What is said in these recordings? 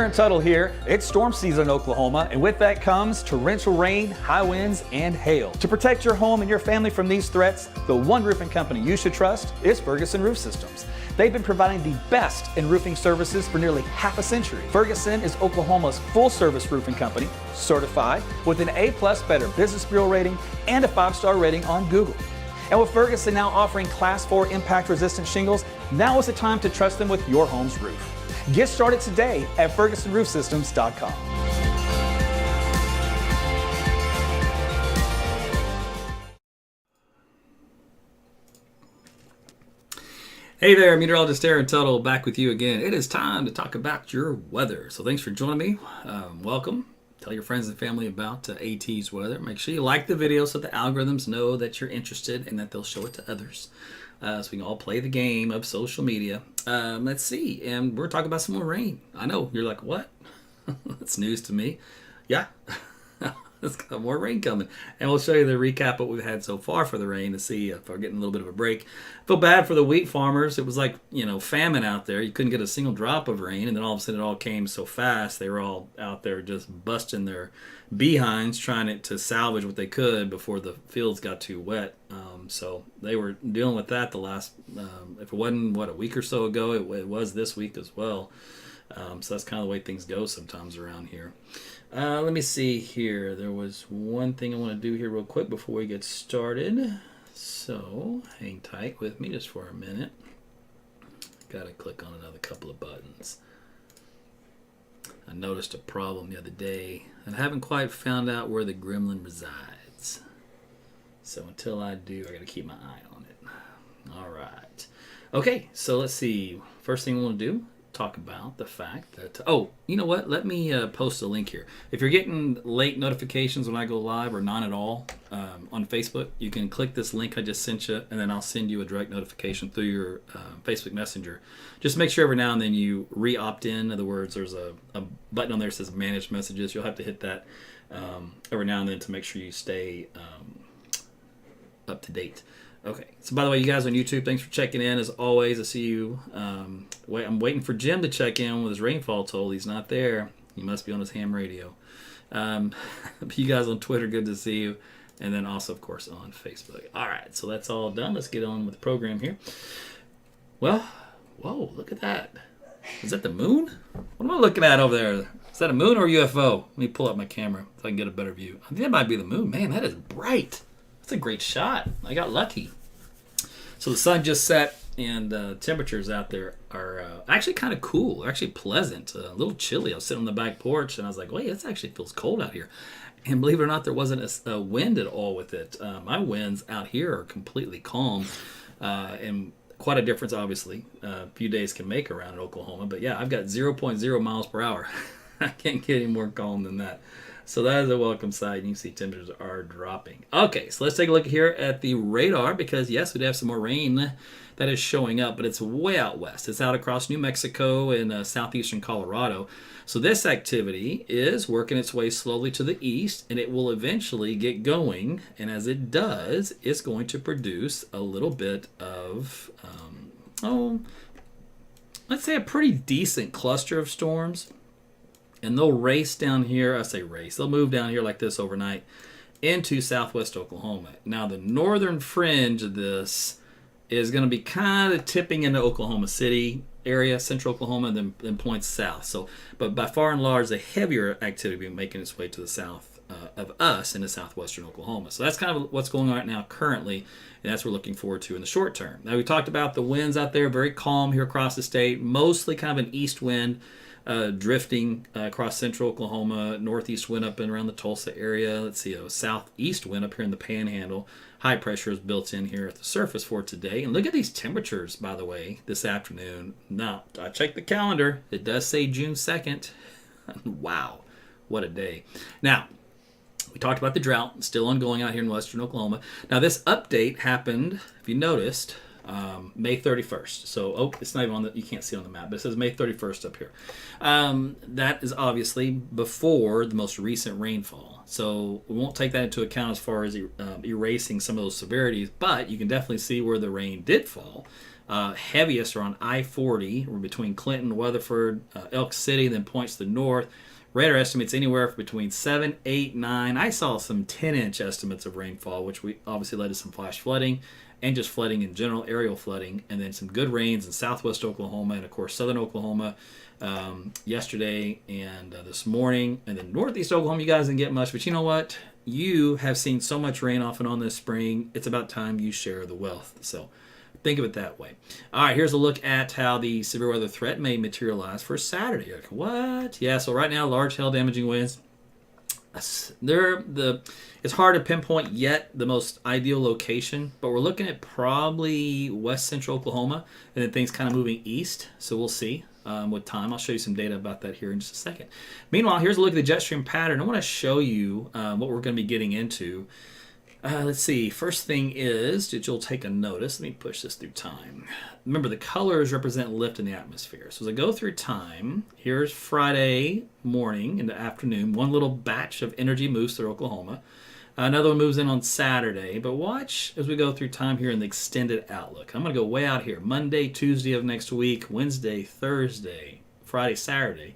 Aaron Tuttle here. It's storm season in Oklahoma, and with that comes torrential rain, high winds, and hail. To protect your home and your family from these threats, the one roofing company you should trust is Ferguson Roof Systems. They've been providing the best in roofing services for nearly half a century. Ferguson is Oklahoma's full-service roofing company, certified with an A+ Better Business Bureau rating and a 5-star rating on Google. And with Ferguson now offering Class 4 impact-resistant shingles, now is the time to trust them with your home's roof. Get started today at FergusonRoofSystems.com. Hey there, Meteorologist Aaron Tuttle back with you again. It is time to talk about your weather. So thanks for joining me. Welcome. Tell your friends and family about AT's weather. Make sure you like the video so the algorithms know that you're interested and that they'll show it to others. So we can all play the game of social media. Let's see. And we're talking about some more rain. I know. You're like, what? That's news to me. Yeah. It's got more rain coming. And we'll show you the recap of what we've had so far for the rain to see if we're getting a little bit of a break. Feel bad for the wheat farmers. It was like, famine out there. You couldn't get a single drop of rain. And then all of a sudden it all came so fast. They were all out there just busting their behinds trying to salvage what they could before the fields got too wet. So they were dealing with that the last, if it wasn't, a week or so ago, it was this week as well. So that's kind of the way things go sometimes around here. Let me see here. There was one thing I want to do here real quick before we get started. So hang tight with me just for a minute. Got to click on another couple of buttons. I noticed a problem the other day, and I haven't quite found out where the gremlin resides. So until I do, I got to keep my eye on it. All right. Okay, so let's see. First thing I want to do, talk about the fact that, you know what? Let me post a link here. If you're getting late notifications when I go live or none at all on Facebook, you can click this link I just sent you, and then I'll send you a direct notification through your Facebook Messenger. Just make sure every now and then you re-opt in. In other words, there's a button on there that says Manage Messages. You'll have to hit that every now and then to make sure you stay up to date. Okay, so by the way, you guys on YouTube, thanks for checking in. As always, I see you. I'm waiting for Jim to check in with his rainfall toll. He's not there. He must be on his ham radio. You guys on Twitter, good to see you. And then also, of course, on Facebook. All right, so that's all done. Let's get on with the program here. Well, whoa, look at that. Is that the moon? What am I looking at over there? Is that a moon or a UFO? Let me pull up my camera so I can get a better view. I think that might be the moon. Man, that is bright. That's a great shot. I got lucky. So the sun just set, and temperatures out there are actually kind of cool. They're actually pleasant. A little chilly. I was sitting on the back porch, and I was like, wait, this actually feels cold out here. And believe it or not, there wasn't a wind at all with it. My winds out here are completely calm, and quite a difference, obviously. A few days can make around in Oklahoma. But yeah, I've got 0.0 miles per hour. I can't get any more calm than that. So that is a welcome sight. You can see temperatures are dropping. Okay, so let's take a look here at the radar because, yes, we do have some more rain that is showing up, but it's way out west. It's out across New Mexico and southeastern Colorado. So this activity is working its way slowly to the east, and it will eventually get going. And as it does, it's going to produce a little bit of, let's say a pretty decent cluster of storms. And they'll race down here. I say race. They'll move down here like this overnight into southwest Oklahoma. Now, the northern fringe of this is going to be kind of tipping into Oklahoma City area, central Oklahoma, and then points south. So, but by far and large, the heavier activity will be making its way to the south of us into southwestern Oklahoma. So that's kind of what's going on right now currently, and that's what we're looking forward to in the short term. Now, we talked about the winds out there, very calm here across the state, mostly kind of an east wind. Drifting across central Oklahoma, northeast wind up and around the Tulsa area. Let's see, a southeast wind up here in the Panhandle. High pressure is built in here at the surface for today. And look at these temperatures, by the way, this afternoon. Now, I checked the calendar. It does say June 2nd. Wow, what a day. Now, we talked about the drought, still ongoing out here in western Oklahoma. Now, this update happened, if you noticed, May 31st. So, it's not even on you can't see it on the map, but it says May 31st up here. That is obviously before the most recent rainfall. So, we won't take that into account as far as erasing some of those severities, but you can definitely see where the rain did fall. Heaviest are on I-40. We're between Clinton, Weatherford, Elk City, then points to the north. Radar estimates anywhere between 7, 8, 9. I saw some 10-inch estimates of rainfall, which we obviously led to some flash flooding and just flooding in general, aerial flooding, and then some good rains in southwest Oklahoma and, of course, southern Oklahoma yesterday and this morning. And then northeast Oklahoma, you guys didn't get much, but you know what? You have seen so much rain off and on this spring. It's about time you share the wealth. So think of it that way. All right, here's a look at how the severe weather threat may materialize for Saturday. Like, what? Yeah, so right now, large hail damaging winds. It's hard to pinpoint yet the most ideal location, but we're looking at probably west central Oklahoma, and then things kind of moving east. So we'll see with time. I'll show you some data about that here in just a second. Meanwhile, here's a look at the jet stream pattern. I want to show you what we're going to be getting into. Let's see. First thing is that you'll take a notice. Let me push this through time. Remember, the colors represent lift in the atmosphere. So as I go through time, here's Friday morning into afternoon. One little batch of energy moves through Oklahoma. Another one moves in on Saturday. But watch as we go through time here in the extended outlook. I'm going to go way out here. Monday, Tuesday of next week, Wednesday, Thursday, Friday, Saturday,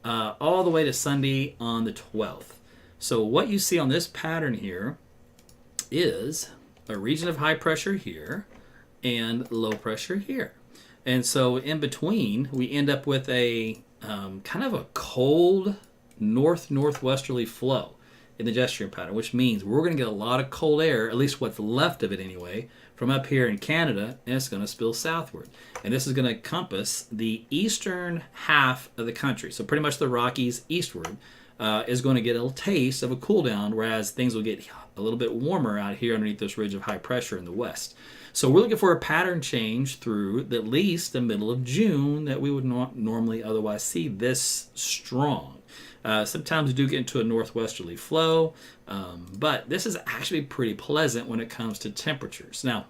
all the way to Sunday on the 12th. So what you see on this pattern here is a region of high pressure here and low pressure here. And so in between, we end up with a kind of a cold northwesterly flow in the jet stream pattern, which means we're going to get a lot of cold air, at least what's left of it anyway, from up here in Canada, and it's going to spill southward. And this is going to encompass the eastern half of the country. So pretty much the Rockies eastward is going to get a little taste of a cool down, whereas things will get a little bit warmer out here underneath this ridge of high pressure in the west. So we're looking for a pattern change through at least the middle of June that we would not normally otherwise see this strong. Sometimes we do get into a northwesterly flow, but this is actually pretty pleasant when it comes to temperatures. Now,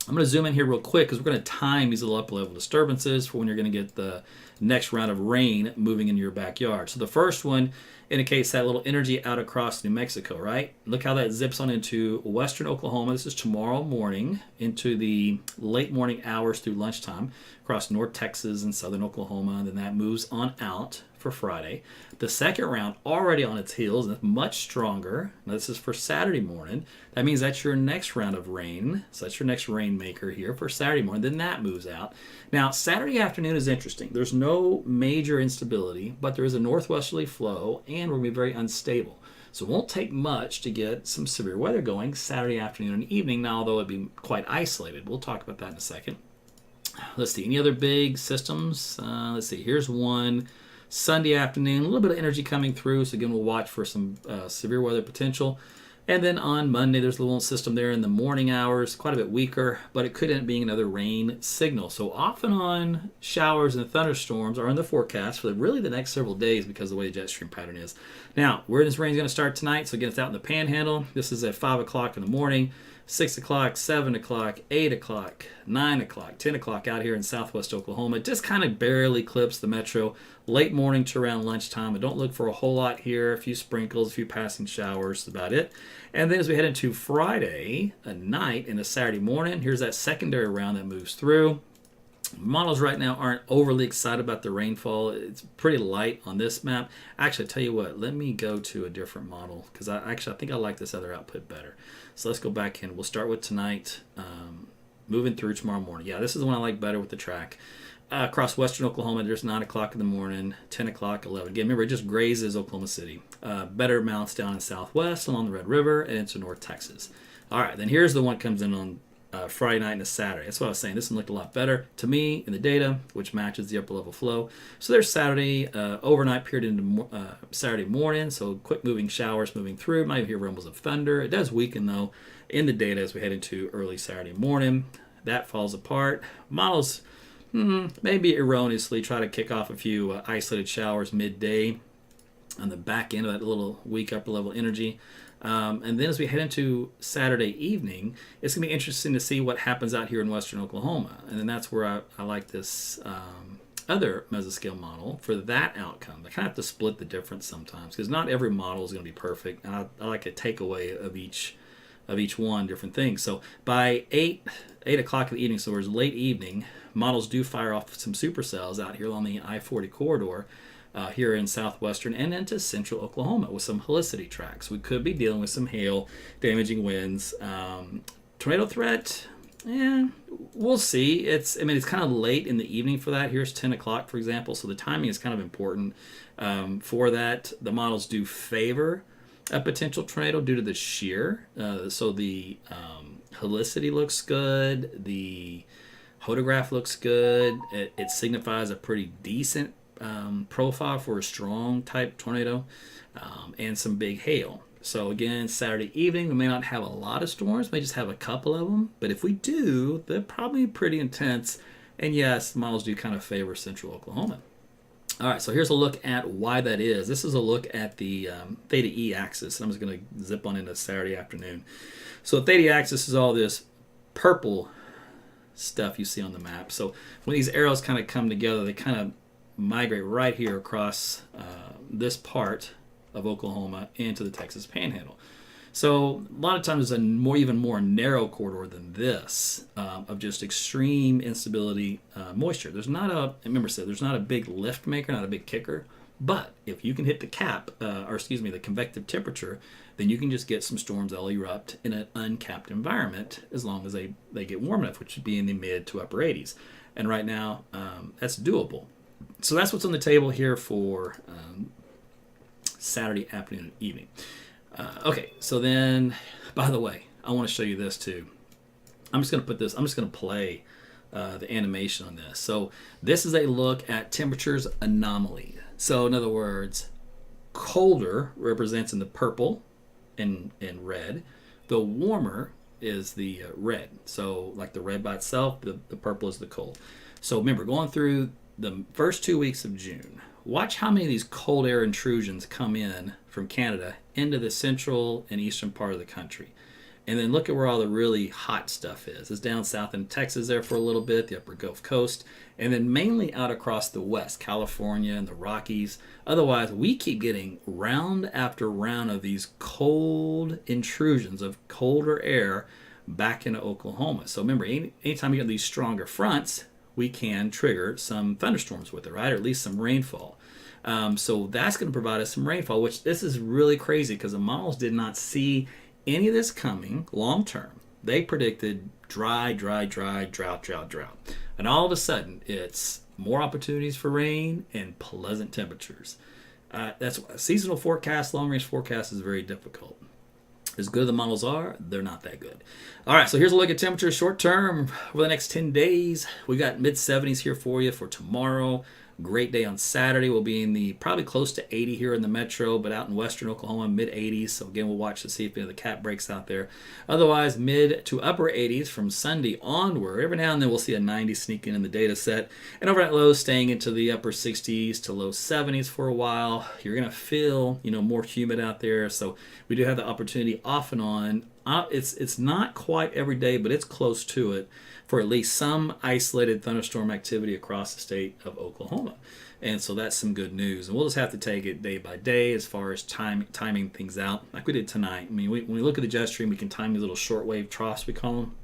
I'm going to zoom in here real quick because we're going to time these little upper level disturbances for when you're going to get the next round of rain moving into your backyard. So the first one indicates that little energy out across New Mexico, right? Look how that zips on into western Oklahoma. This is tomorrow morning into the late morning hours through lunchtime across North Texas and southern Oklahoma, and then that moves on out for Friday. The second round already on its heels and much stronger. Now this is for Saturday morning. That means that's your next round of rain. So that's your next rainmaker here for Saturday morning. Then that moves out. Now Saturday afternoon is interesting. There's no major instability, but there is a northwesterly flow and we're going to be very unstable. So it won't take much to get some severe weather going Saturday afternoon and evening. Now, although it'd be quite isolated. We'll talk about that in a second. Let's see. Any other big systems? Let's see. Here's one. Sunday afternoon, a little bit of energy coming through, so again, we'll watch for some severe weather potential. And then on Monday, there's a little system there in the morning hours, quite a bit weaker, but it could end up being another rain signal. So off and on showers and thunderstorms are in the forecast for really the next several days because of the way the jet stream pattern is. Now, where this rain is going to start tonight, so again, it's out in the panhandle. This is at 5 o'clock in the morning. 6 o'clock, 7 o'clock, 8 o'clock, 9 o'clock, 10 o'clock out here in southwest Oklahoma. It just kind of barely clips the metro. Late morning to around lunchtime. I don't look for a whole lot here. A few sprinkles, a few passing showers, that's about it. And then as we head into Friday night and a Saturday morning, here's that secondary round that moves through. Models right now aren't overly excited about the rainfall. It's pretty light on this map. Actually, I tell you what, let me go to a different model because I think I like this other output better. So let's go back in. We'll start with tonight, moving through tomorrow morning. Yeah, this is the one I like better with the track. Across western Oklahoma, there's 9 o'clock in the morning, 10 o'clock, 11. Again, remember, it just grazes Oklahoma City. Better amounts down in southwest along the Red River and into North Texas. All right, then here's the one that comes in on Friday night and a Saturday. That's what I was saying. This one looked a lot better to me in the data, which matches the upper level flow. So there's Saturday overnight period into Saturday morning. So quick moving showers moving through. Might hear rumbles of thunder. It does weaken though in the data as we head into early Saturday morning. That falls apart. Models maybe erroneously try to kick off a few isolated showers midday on the back end of that little weak upper level energy. And then as we head into Saturday evening, it's going to be interesting to see what happens out here in western Oklahoma. And then that's where I like this other mesoscale model for that outcome. I kind of have to split the difference sometimes because not every model is going to be perfect. And I like a takeaway of each of each one, different things. So by 8 o'clock in the evening, so it's late evening, models do fire off some supercells out here on the I-40 corridor here in southwestern and into central Oklahoma with some helicity tracks. We could be dealing with some hail, damaging winds. Tornado threat, we'll see. It's kind of late in the evening for that. Here's 10 o'clock, for example, so the timing is kind of important for that. The models do favor a potential tornado due to the shear. So the helicity looks good. The photograph looks good. It signifies a pretty decent profile for a strong type tornado and some big hail. So again, Saturday evening, we may not have a lot of storms, may just have a couple of them. But if we do, they're probably pretty intense. And yes, the models do kind of favor central Oklahoma. All right, so here's a look at why that is. This is a look at the theta E axis. I'm just going to zip on into Saturday afternoon. So the theta axis is all this purple stuff you see on the map. So when these arrows kind of come together, they kind of migrate right here across this part of Oklahoma into the Texas Panhandle. So a lot of times it's a even more narrow corridor than this of just extreme instability moisture. There's not there's not a big lift maker, not a big kicker, but if you can hit the the convective temperature, then you can just get some storms that'll erupt in an uncapped environment as long as they get warm enough, which would be in the mid to upper 80s. And right now, that's doable. So that's what's on the table here for Saturday afternoon and evening. Okay, so then, by the way, I want to show you this too. I'm just going to play the animation on this. So this is a look at temperatures anomaly. So in other words, colder represents in the purple and red. The warmer is the red. So like the red by itself, the purple is the cold. So remember, going through the first 2 weeks of June, watch how many of these cold air intrusions come in from Canada into the central and eastern part of the country. And then look at where all the really hot stuff is. It's down south in Texas there for a little bit, the upper Gulf Coast, and then mainly out across the west, California and the Rockies. Otherwise, we keep getting round after round of these cold intrusions of colder air back into Oklahoma. So remember, anytime you get these stronger fronts, we can trigger some thunderstorms with it, right? Or at least some rainfall. So that's going to provide us some rainfall, which this is really crazy because the models did not see any of this coming long term. They predicted dry, drought. And all of a sudden, it's more opportunities for rain and pleasant temperatures. That's why a seasonal forecast, long-range forecast is very difficult. As good as the models are, they're not that good. All right, so here's a look at temperatures short term over the next 10 days. We got mid-70s here for you for tomorrow. Great day on Saturday. We'll be in the probably close to 80 here in the metro, but out in western Oklahoma, mid-80s. So again, we'll watch to see if the cap breaks out there. Otherwise, mid to upper 80s from Sunday onward. Every now and then we'll see a 90 sneak in the data set. And overnight lows staying into the upper 60s to low 70s for a while. You're going to feel, more humid out there. So we do have the opportunity off and on. It's not quite every day, but it's close to it for at least some isolated thunderstorm activity across the state of Oklahoma. And so that's some good news. And we'll just have to take it day by day as far as timing things out, like we did tonight. I mean, when we look at the jet stream, we can time these little shortwave troughs, we call them.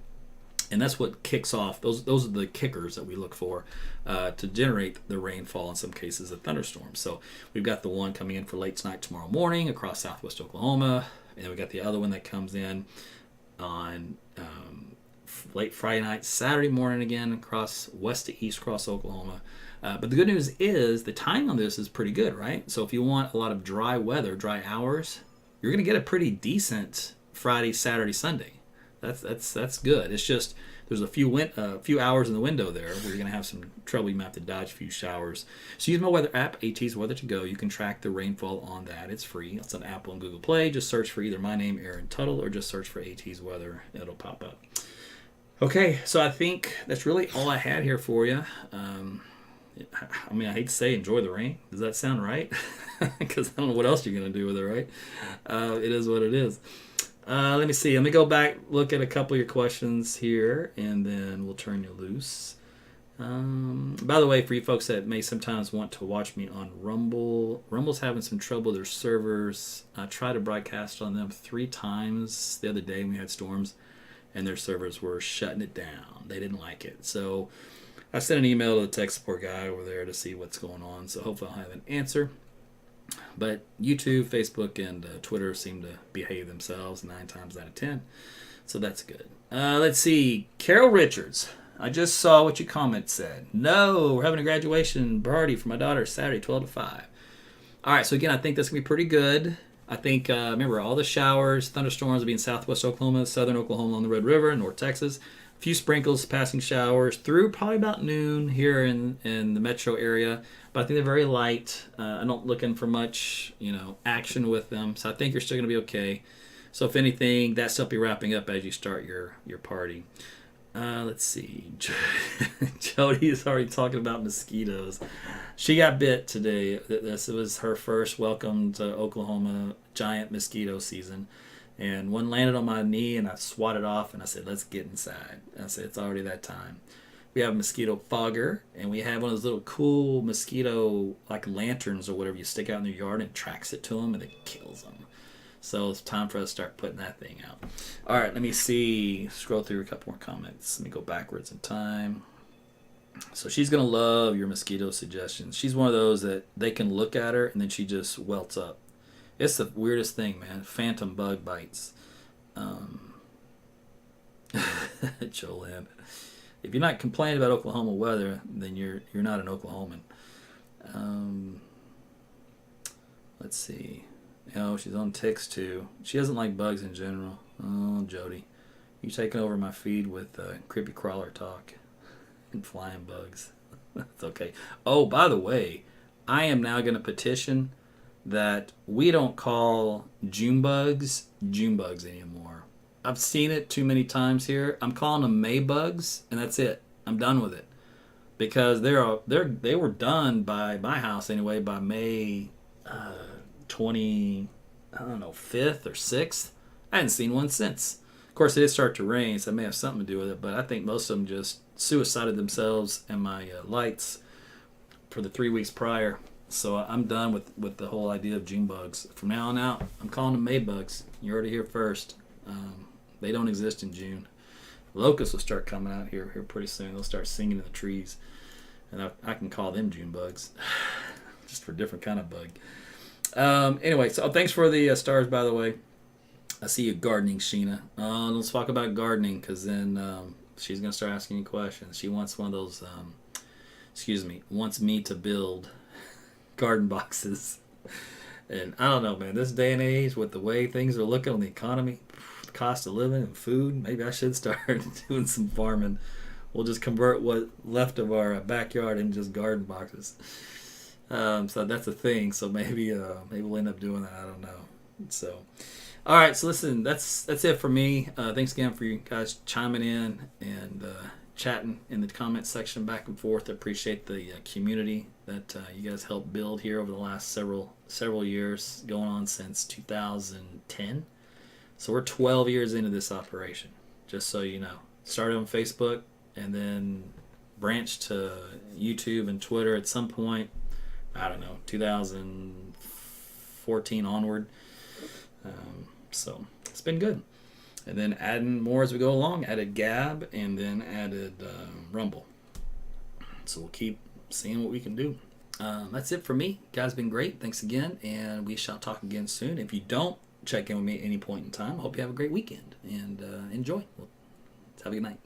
And that's what kicks off. Those are the kickers that we look for to generate the rainfall, in some cases, the thunderstorms. So we've got the one coming in for late tonight, tomorrow morning across southwest Oklahoma. And then we got the other one that comes in on late Friday night, Saturday morning again across west to east across Oklahoma. But the good news is the timing on this is pretty good, right? So if you want a lot of dry weather, dry hours, you're going to get a pretty decent Friday, Saturday, Sunday. That's good. It's just there's a few hours in the window there where you're going to have some trouble. You might have to dodge a few showers. So use my weather app, AT's Weather to Go. You can track the rainfall on that. It's free. It's on Apple and Google Play. Just search for either my name, Aaron Tuttle, or just search for AT's Weather. It'll pop up. Okay, so I think that's really all I had here for you. I hate to say enjoy the rain. Does that sound right? Because I don't know what else you're going to do with it, right? It is what it is. Let me see. Let me go back, look at a couple of your questions here, and then we'll turn you loose. By the way, for you folks that may sometimes want to watch me on Rumble, Rumble's having some trouble with their servers. I tried to broadcast on them 3 times the other day when we had storms, and their servers were shutting it down. They didn't like it. So I sent an email to the tech support guy over there to see what's going on. So hopefully I'll have an answer. But YouTube, Facebook, and Twitter seem to behave themselves 9 times out of 10. So that's good. Let's see. Carol Richards. I just saw what your comment said. No, we're having a graduation party for my daughter Saturday, 12 to 5. All right, so again, I think that's going to be pretty good. I think, remember, all the showers, thunderstorms will be in southwest Oklahoma, southern Oklahoma on the Red River, North Texas. A few sprinkles, passing showers through probably about noon here in the metro area. But I think they're very light. I'm not looking for much, action with them. So I think you're still going to be okay. So if anything, that stuff will be wrapping up as you start your party. Let's see. Jody is already talking about mosquitoes. She got bit today. This was her first welcome to Oklahoma giant mosquito season. And one landed on my knee, and I swatted off, and I said, let's get inside. I said, it's already that time. We have a mosquito fogger, and we have one of those little cool mosquito, like lanterns or whatever you stick out in their yard, and it tracks it to them, and it kills them. So it's time for us to start putting that thing out. All right, let me see. Scroll through a couple more comments. Let me go backwards in time. So she's going to love your mosquito suggestions. She's one of those that they can look at her, and then she just welts up. It's the weirdest thing, man. Phantom bug bites. Jolene. If you're not complaining about Oklahoma weather, then you're not an Oklahoman. Let's see. She's on ticks too. She doesn't like bugs in general. Oh, Jody. You taking over my feed with creepy crawler talk and flying bugs. That's okay. Oh, by the way, I am now going to petition that we don't call June bugs anymore. I've seen it too many times here. I'm calling them May bugs, and that's it. I'm done with it. Because they were done by my house anyway by May 5th or 6th. I hadn't seen one since. Of course, it did start to rain, so it may have something to do with it, but I think most of them just suicided themselves and my lights for the 3 weeks prior. So I'm done with the whole idea of June bugs. From now on out, I'm calling them May bugs. You heard it here first. They don't exist in June. Locusts will start coming out here pretty soon. They'll start singing in the trees. And I can call them June bugs. Just for a different kind of bug. Anyway, so thanks for the stars, by the way. I see you gardening, Sheena. Let's talk about gardening, because then she's going to start asking you questions. She wants one of those, wants me to build garden boxes. And I don't know, man, this day and age, with the way things are looking on the economy, the cost of living and food, maybe I should start doing some farming. We'll just convert what left of our backyard into just garden boxes. So that's a thing. So maybe we'll end up doing that. I don't know. So, all right. So listen, that's it for me. Thanks again for you guys chiming in and chatting in the comment section back and forth. I appreciate the community that you guys helped build here over the last several years, going on since 2010. So we're 12 years into this operation. Just so you know, started on Facebook and then branched to YouTube and Twitter at some point. I don't know, 2014 onward. So it's been good. And then adding more as we go along. Added Gab and then added Rumble. So we'll keep seeing what we can do. That's it for me. Guys, been great. Thanks again. And we shall talk again soon. If you don't check in with me at any point in time, I hope you have a great weekend. And enjoy. Have a good night.